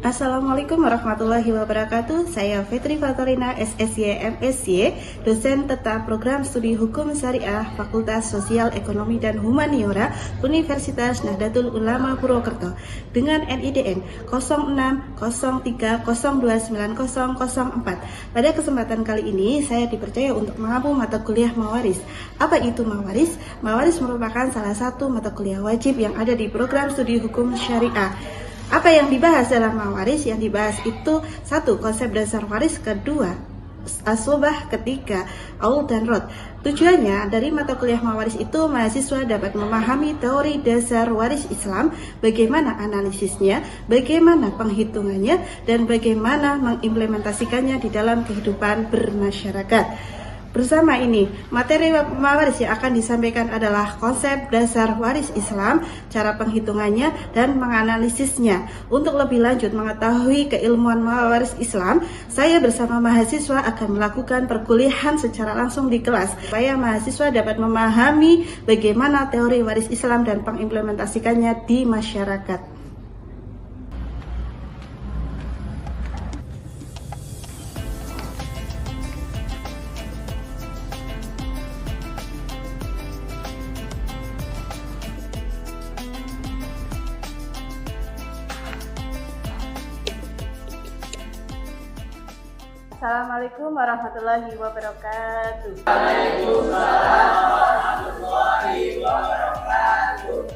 Assalamualaikum warahmatullahi wabarakatuh. Saya Fitri Fatorina, SSY, MSY, dosen tetap program studi Hukum Syariah Fakultas Sosial Ekonomi dan Humaniora Universitas Nahdlatul Ulama Purwokerto dengan NIDN 0603029004. Pada kesempatan kali ini saya dipercaya untuk mengampu mata kuliah Mawaris. Apa itu Mawaris? Mawaris merupakan salah satu mata kuliah wajib yang ada di program studi Hukum Syariah. Apa yang dibahas dalam Mawaris? Yang dibahas itu satu, konsep dasar waris, kedua, asobah, ketiga, aul dan rod. Tujuannya dari mata kuliah Mawaris itu mahasiswa dapat memahami teori dasar waris Islam, bagaimana analisisnya, bagaimana penghitungannya, dan bagaimana mengimplementasikannya di dalam kehidupan bermasyarakat. Bersama ini, materi Mawaris yang akan disampaikan adalah konsep dasar waris Islam, cara penghitungannya, dan menganalisisnya. Untuk lebih lanjut mengetahui keilmuan Mawaris Islam, saya bersama mahasiswa akan melakukan perkuliahan secara langsung di kelas, supaya mahasiswa dapat memahami bagaimana teori waris Islam dan pengimplementasikannya di masyarakat. Assalamualaikum warahmatullahi wabarakatuh. Waalaikumsalam warahmatullahi wabarakatuh.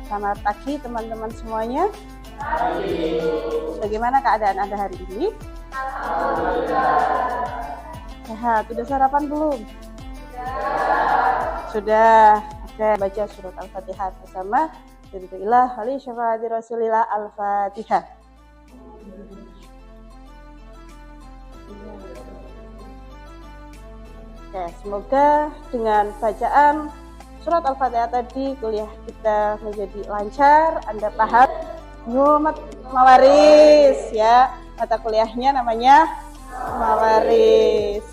Selamat pagi teman-teman semuanya. Pagi. Bagaimana keadaan Anda hari ini? Alhamdulillah. Sehat. Sudah sarapan belum? Sudah. Oke, baca surat Al-Fatihah bersama. Bismillah, wali syafaati Rasulillah, Al-Fatihah. Oke, semoga dengan bacaan surat Al-Fatihah tadi kuliah kita menjadi lancar, Anda paham. Mawaris ya, mata kuliahnya namanya Mawaris.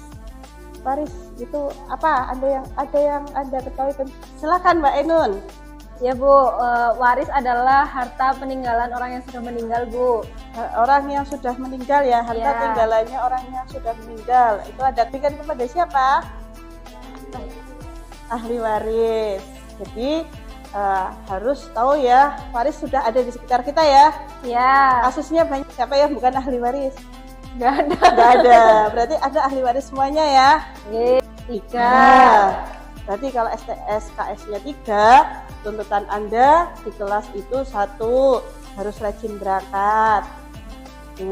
Mawaris itu apa? Ada yang Anda ketahui? Silakan Mbak Ainun. Ya Bu, waris adalah harta peninggalan orang yang sudah meninggal Bu. Orang yang sudah meninggal ya, harta tinggalannya orang yang sudah meninggal. Itu ada berikan kepada siapa? Ahli waris. Jadi harus tahu ya, waris sudah ada di sekitar kita ya. Ya. Kasusnya banyak siapa yang bukan ahli waris? Gak ada. Gak ada. Berarti ada ahli waris semuanya ya. Tiga. Berarti kalau SKS-nya 3, tuntutan Anda di kelas itu 1, harus rajin berangkat. 2,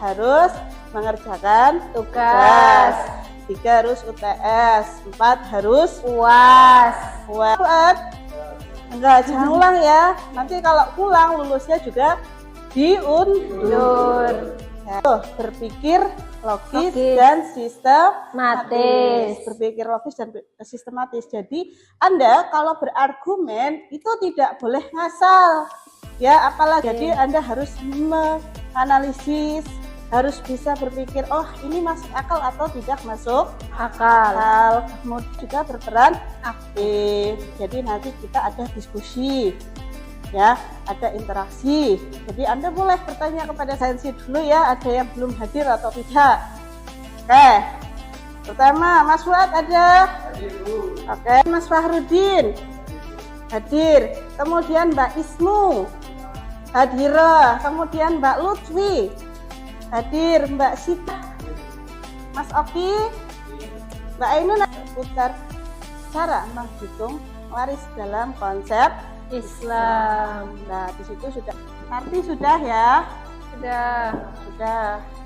harus mengerjakan tugas. 3, harus UTS. 4, harus UAS. Enggak, jangan ulang ya. Nanti kalau pulang lulusnya juga diundur. Berpikir logis dan sistematis. Berpikir logis dan sistematis. Jadi Anda kalau berargumen itu tidak boleh ngasal. Ya, apalagi jadi Anda harus menganalisis, harus bisa berpikir, oh ini masuk akal atau tidak masuk akal. Kemudian juga berperan aktif. Jadi nanti kita ada diskusi. Ya, ada interaksi. Jadi Anda boleh bertanya kepada Sainsi dulu ya, ada yang belum hadir atau tidak. Oke. Pertama, Mas Fuad ada? Oke, Mas Fahrudin hadir. Kemudian Mbak Ismu hadirah. Kemudian Mbak Lutfi hadir. Mbak Sita, Mas Oki, Mbak Ainun putar cara menghitung waris dalam konsep Islam. Nah, di situ sudah arti sudah ya. Sudah.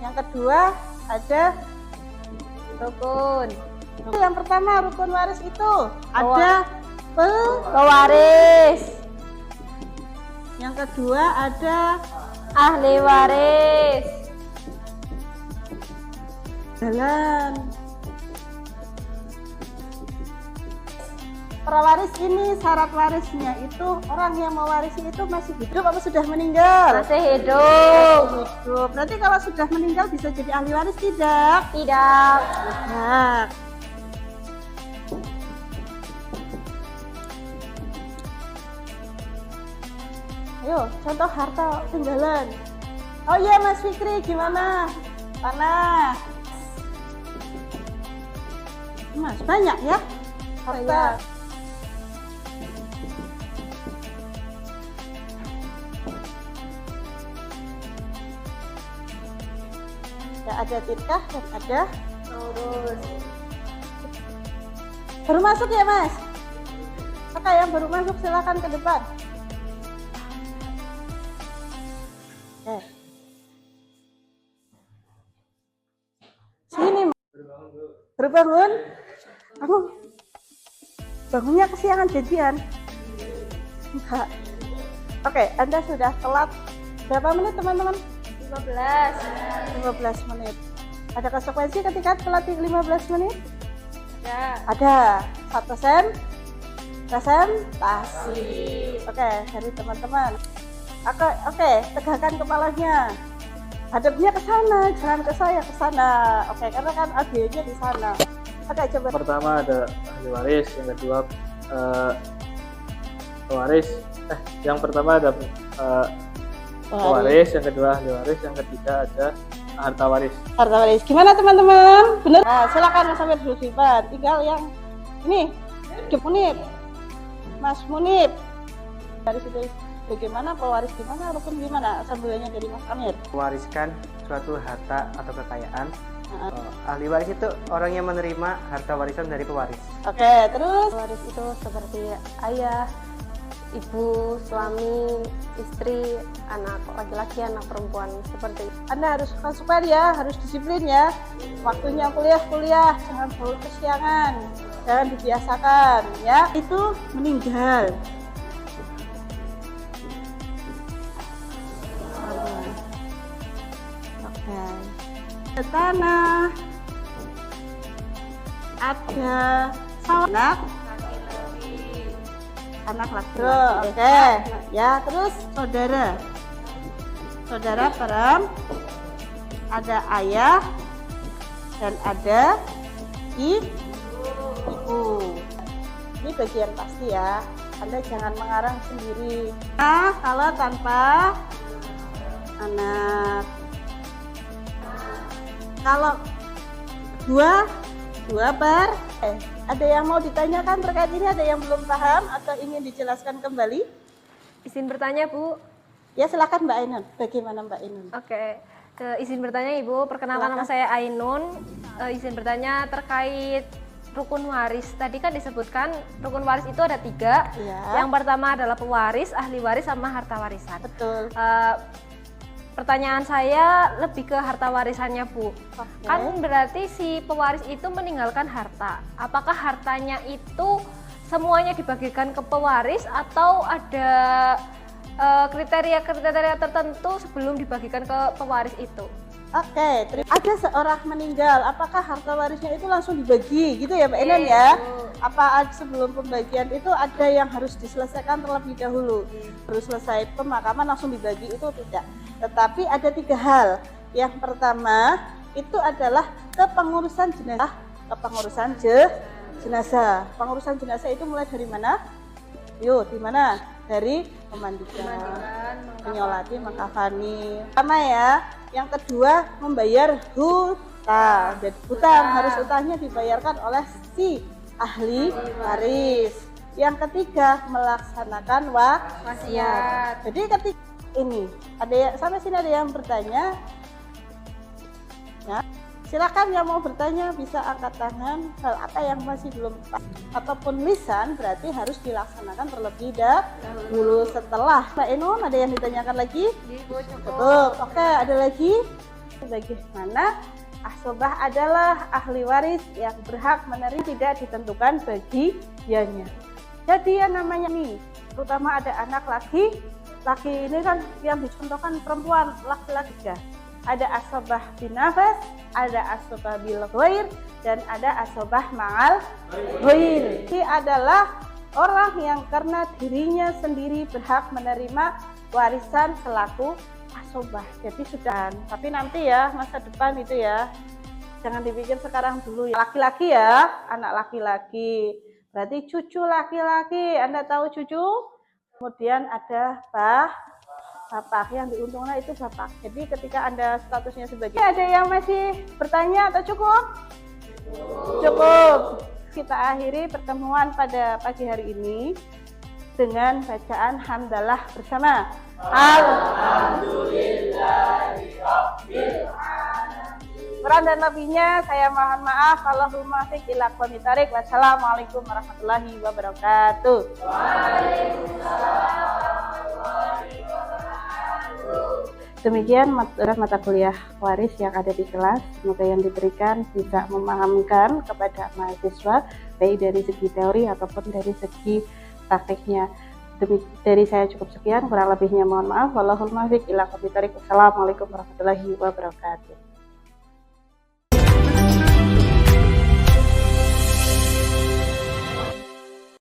Yang kedua ada Rukun. Yang pertama rukun waris itu ada pewaris. Yang kedua ada Ahli waris. jalan. Prawaris ini syarat warisnya itu orang yang mewarisi itu masih hidup atau sudah meninggal? Masih hidup. Berarti kalau sudah meninggal bisa jadi ahli waris tidak? Tidak. Tidak. Ayo, contoh harta tinggalan. Oh iya Mas Fikri, gimana? Tanah. Mas, banyak ya? Banyak. Ya, ada Tirkah dan ada Taurus. baru masuk ya Mas? Oke, yang baru masuk silakan ke depan. Oke. Sini. Baru bangun? Aku bangunnya kesiangan janjian. Enggak. Oke, Anda sudah telat berapa menit teman-teman? 15 menit. Ada konsekuensi ketika telat 15 menit? Ada. 1 sen presentasi. Oke, dari teman-teman. Oke, tegakkan kepalanya. Hadapnya ke sana, jangan ke saya, ke sana. Oke, karena kan AB-nya di sana. Oke, coba. Pertama ada ahli waris, yang kedua pewaris. Yang pertama ada pewaris, yang kedua ahli waris, yang ketiga ada harta waris. Harta waris. Gimana teman-teman? Benar? Nah, silakan Mas Amir dulu simpan. Tinggal yang ini, Munib. Mas Munib. Dari situ bagaimana pewaris gimana, rukun gimana? Sambilannya dari Mas Amir. Mewariskan suatu harta atau kekayaan. Ahli waris itu orang yang menerima harta warisan dari pewaris. Oke, terus Waris itu seperti ayah, ibu, suami, istri, anak laki-laki, anak perempuan, seperti itu. Anda harus konsekuen ya, harus disiplin ya. Waktunya kuliah, jangan bawa kesiangan, jangan dibiasakan ya. Itu meninggal. Oke. Ada tanah, ada anak laki-laki. Oke, ya terus saudara ada ayah dan ada ibu. Ini bagian pasti ya. Anda jangan mengarang sendiri. Nah, kalau tanpa anak. Kalau dua bar. Ada yang mau ditanyakan terkait ini? Ada yang belum paham atau ingin dijelaskan kembali? Izin bertanya, Bu. Ya silakan Mbak Ainun. Bagaimana Mbak Ainun? Oke, izin bertanya Ibu. Perkenalkan nama saya Ainun. Izin bertanya terkait rukun waris. Tadi kan disebutkan rukun waris itu ada 3. Ya. Yang pertama adalah pewaris, ahli waris, sama harta warisan. Betul. Pertanyaan saya lebih ke harta warisannya, Bu. Oke. Kan berarti si pewaris itu meninggalkan harta. Apakah hartanya itu semuanya dibagikan ke pewaris atau ada kriteria-kriteria tertentu sebelum dibagikan ke pewaris itu? Oke, ada seorang meninggal, apakah harta warisnya itu langsung dibagi gitu ya Mbak Ainun ya? Apa sebelum pembagian itu ada yang harus diselesaikan terlebih dahulu? Harus selesai pemakaman langsung dibagi itu tidak. Tetapi ada 3 hal. Yang pertama itu adalah kepengurusan jenazah. Pengurusan jenazah itu mulai dari mana? Yuk, di mana? Dari pemandikan, menyolati, mengkafani. Pertama ya. Yang kedua membayar hutang. Dan hutang harus utangnya dibayarkan oleh si ahli waris. Yang ketiga melaksanakan wasiat. Jadi ketika ini ada yang sampai sini ada yang bertanya. Ya, silakan yang mau bertanya bisa angkat tangan. Hal apa yang masih belum ataupun lisan berarti harus dilaksanakan terlebih dahulu setelah. Mbak Ainun ada yang ditanyakan lagi? Betul. Oke, ada lagi. Bagaimana asobah adalah ahli waris yang berhak menerima tidak ditentukan bagiannya. Jadi yang namanya nih, terutama ada anak laki ini kan yang dicontohkan perempuan, laki-laki ya. Ada asobah binafas, ada asobah bil ghair, dan ada asobah ma'al ghair. Ini adalah orang yang karena dirinya sendiri berhak menerima warisan selaku asobah. Jadi sudah, tapi nanti ya masa depan itu ya, jangan dipikir sekarang dulu ya. Laki-laki ya, anak laki-laki. Berarti cucu laki-laki, Anda tahu cucu? Kemudian ada bapak, yang diuntungkan itu bapak. Jadi ketika Anda statusnya sebagai, ada yang masih bertanya atau cukup? Cukup. Kita akhiri pertemuan pada pagi hari ini dengan bacaan hamdalah bersama. Kurang dan lebihnya saya mohon maaf. Allahumma muwaffiq ila aqwamit thoriq. Wassalamualaikum warahmatullahi wabarakatuh. Demikian mata kuliah waris yang ada di kelas. Semoga yang diberikan bisa memahamkan kepada mahasiswa baik dari segi teori ataupun dari segi prakteknya. Dari saya cukup sekian, kurang lebihnya mohon maaf. Wallahul muwaffiq ila aqwamit thoriq. Wassalamualaikum warahmatullahi wabarakatuh.